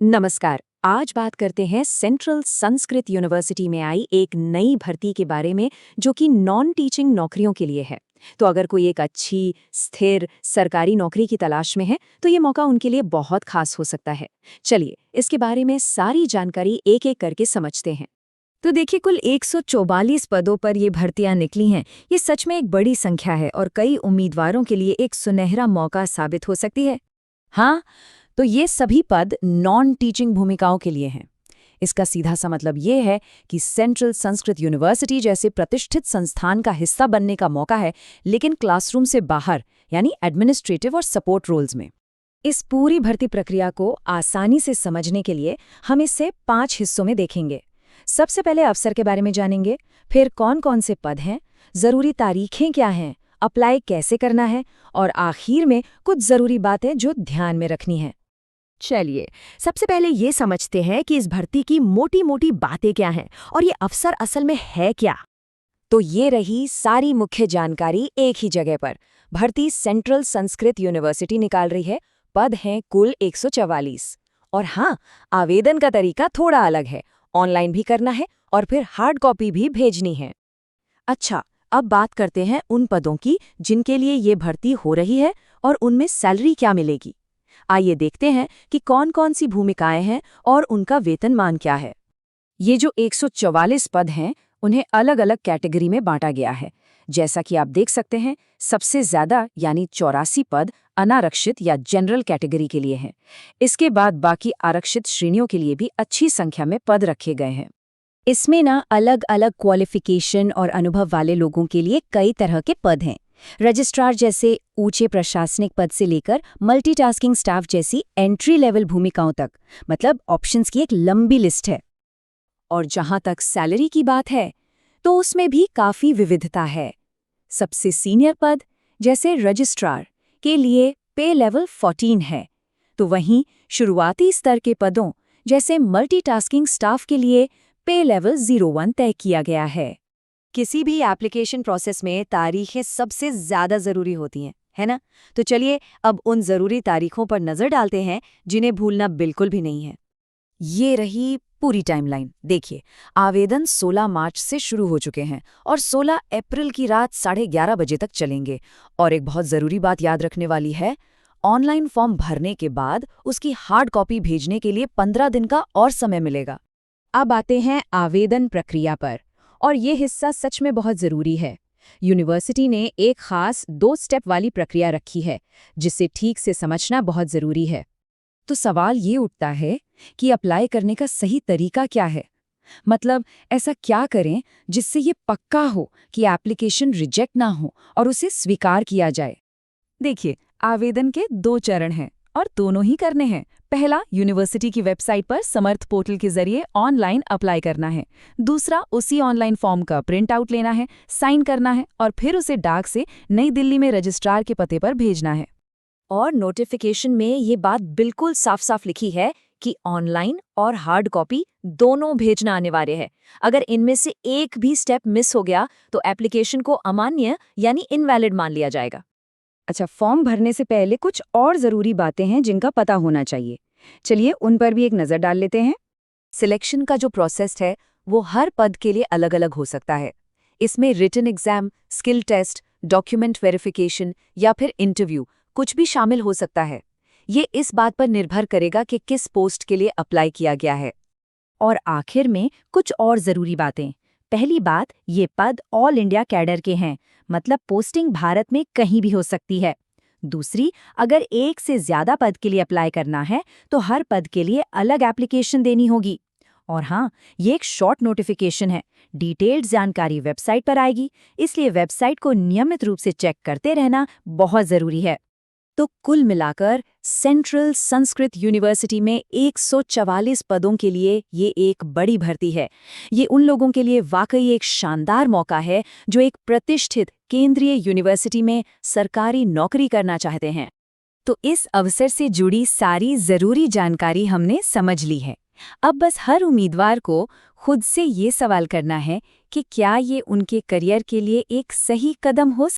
नमस्कार। आज बात करते हैं सेंट्रल संस्कृत यूनिवर्सिटी में आई एक नई भर्ती के बारे में जो कि नॉन टीचिंग नौकरियों के लिए है। तो अगर कोई एक अच्छी, स्थिर सरकारी नौकरी की तलाश में है तो ये मौका उनके लिए बहुत खास हो सकता है। चलिए इसके बारे में सारी जानकारी एक एक करके समझते हैं। तो देखिए, कुल 144 पदों पर ये भर्तियां निकली हैं। ये सच में एक बड़ी संख्या है और कई उम्मीदवारों के लिए एक सुनहरा मौका साबित हो सकती है। हाँ, तो ये सभी पद नॉन टीचिंग भूमिकाओं के लिए हैं। इसका सीधा सा मतलब ये है कि सेंट्रल संस्कृत यूनिवर्सिटी जैसे प्रतिष्ठित संस्थान का हिस्सा बनने का मौका है, लेकिन क्लासरूम से बाहर, यानी एडमिनिस्ट्रेटिव और सपोर्ट रोल्स में। इस पूरी भर्ती प्रक्रिया को आसानी से समझने के लिए हम इसे 5 हिस्सों में देखेंगे। सबसे पहले अवसर के बारे में जानेंगे, फिर कौन-कौन से पद हैं, जरूरी तारीखें क्या हैं, अप्लाई कैसे करना है और आखिर में कुछ जरूरी बातें जो ध्यान में रखनी है। चलिए, सबसे पहले ये समझते हैं कि इस भर्ती की मोटी-मोटी बातें क्या हैं और ये अफसर असल में है क्या। तो ये रही सारी मुख्य जानकारी एक ही जगह पर। भर्ती सेंट्रल संस्कृत यूनिवर्सिटी निकाल रही है। पद हैं कुल 144। और हाँ, आवेदन का तरीका थोड़ा अलग है। ऑनलाइन भी करना है और फिर हार्ड कॉपी भी भेजनी है। अच्छा, अब बात करते हैं उन पदों की जिनके लिए ये भर्ती हो रही है और उनमें सैलरी क्या मिलेगी। आइए देखते हैं कि कौन-कौन सी भूमिकाएं हैं और उनका वेतनमान क्या है। ये जो 144 पद हैं, उन्हें अलग-अलग कैटेगरी में बांटा गया है। जैसा कि आप देख सकते हैं, सबसे ज्यादा यानी 84 पद अनारक्षित या जनरल कैटेगरी के लिए हैं। इसके बाद बाकी आरक्षित श्रेणियों के लिए भी अच्छी संख्या में पद रखे गए हैं। इसमें अलग अलग क्वालिफिकेशन और अनुभव वाले लोगों के लिए कई तरह के पद हैं। रजिस्ट्रार जैसे ऊंचे प्रशासनिक पद से लेकर मल्टीटास्किंग स्टाफ जैसी एंट्री लेवल भूमिकाओं तक, मतलब ऑप्शंस की एक लंबी लिस्ट है। और जहां तक सैलरी की बात है, तो उसमें भी काफी विविधता है। सबसे सीनियर पद जैसे रजिस्ट्रार के लिए पे लेवल 14 है, तो वहीं शुरुआती स्तर के पदों जैसे मल्टीटास्किंग स्टाफ के लिए पे लेवल 01 तय किया गया है। किसी भी एप्लीकेशन प्रोसेस में तारीखें सबसे ज्यादा जरूरी होती हैं, है ना? तो चलिए अब उन जरूरी तारीखों पर नजर डालते हैं जिन्हें भूलना बिल्कुल भी नहीं है। ये रही पूरी टाइमलाइन। देखिए, आवेदन 16 मार्च से शुरू हो चुके हैं और 16 अप्रैल की रात 11:30 बजे तक चलेंगे। और एक बहुत ज़रूरी बात याद रखने वाली है, ऑनलाइन फॉर्म भरने के बाद उसकी हार्ड कॉपी भेजने के लिए 15 दिन का और समय मिलेगा। अब आते हैं आवेदन प्रक्रिया पर, और ये हिस्सा सच में बहुत ज़रूरी है। यूनिवर्सिटी ने एक खास 2 स्टेप वाली प्रक्रिया रखी है, जिसे ठीक से समझना बहुत ज़रूरी है। तो सवाल ये उठता है कि अप्लाई करने का सही तरीका क्या है। मतलब ऐसा क्या करें जिससे ये पक्का हो कि एप्लीकेशन रिजेक्ट ना हो और उसे स्वीकार किया जाए। देखिए, आवेदन के 2 चरण हैं और दोनों ही करने हैं। पहला, यूनिवर्सिटी की वेबसाइट पर समर्थ पोर्टल के जरिए ऑनलाइन अप्लाई करना है। दूसरा, उसी ऑनलाइन फॉर्म का प्रिंट आउट लेना है, साइन करना है और फिर उसे डाक से नई दिल्ली में रजिस्ट्रार के पते पर भेजना है। और नोटिफिकेशन में ये बात बिल्कुल साफ-साफ लिखी है कि ऑनलाइन और हार्ड कॉपी दोनों भेजना अनिवार्य है। अगर इनमें से एक भी स्टेप मिस हो गया तो एप्लीकेशन को अमान्य यानी इनवैलिड मान लिया जाएगा। अच्छा, फॉर्म भरने से पहले कुछ और ज़रूरी बातें हैं जिनका पता होना चाहिए। चलिए उन पर भी एक नज़र डाल लेते हैं। सिलेक्शन का जो प्रोसेस है वो हर पद के लिए अलग-अलग हो सकता है। इसमें written exam, skill test, document verification या फिर इंटरव्यू कुछ भी शामिल हो सकता है। ये इस बात पर निर्भर करेगा कि किस पोस्ट के लिए अप्लाई किया गया है। और आखिर में कुछ और ज़रूरी बातें। पहली बात, ये पद ऑल इंडिया कैडर के हैं, मतलब पोस्टिंग भारत में कहीं भी हो सकती है। दूसरी, अगर एक से ज़्यादा पद के लिए अप्लाई करना है तो हर पद के लिए अलग एप्लीकेशन देनी होगी। और हाँ, ये एक शॉर्ट नोटिफिकेशन है, डिटेल्ड जानकारी वेबसाइट पर आएगी, इसलिए वेबसाइट को नियमित रूप से चेक करते रहना बहुत ज़रूरी है। तो कुल मिलाकर सेंट्रल संस्कृत यूनिवर्सिटी में 144 पदों के लिए ये एक बड़ी भर्ती है। ये उन लोगों के लिए वाकई एक शानदार मौका है जो एक प्रतिष्ठित केंद्रीय यूनिवर्सिटी में सरकारी नौकरी करना चाहते हैं। तो इस अवसर से जुड़ी सारी ज़रूरी जानकारी हमने समझ ली है। अब बस हर उम्मीदवार को खुद से ये सवाल करना है कि क्या ये उनके करियर के लिए एक सही कदम हो